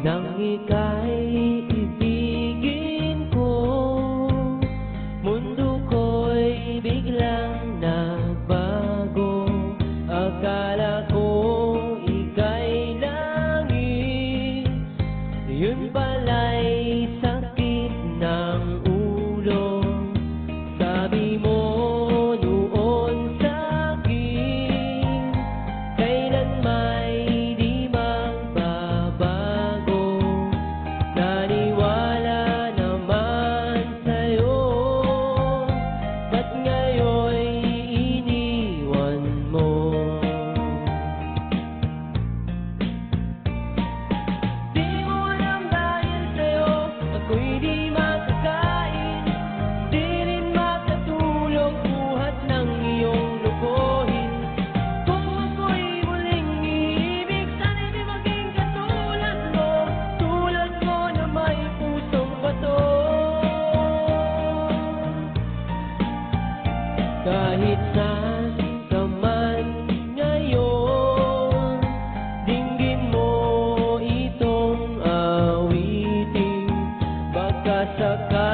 nang ika'y ibigin ko. Mundo ko'y biglang nagbago. Akala ko ika'y langit, yun pala'y sakit ng ulo. Sabi mo noon sa'kin, kailan may di magbabago. Naniwala naman sa'yo, ba't ngayon'y iniwan mo? Di mo alam dahil sa'yo ako'y di makakain, di rin makatulog buhat ng iyong lukuhin. Kung ako'y muling iibig, sana'y di maging katulad mo, tulad mo na may pusong bato. Kahit saan ka man ngayon, dinggin mo itong awitin. Baka sakali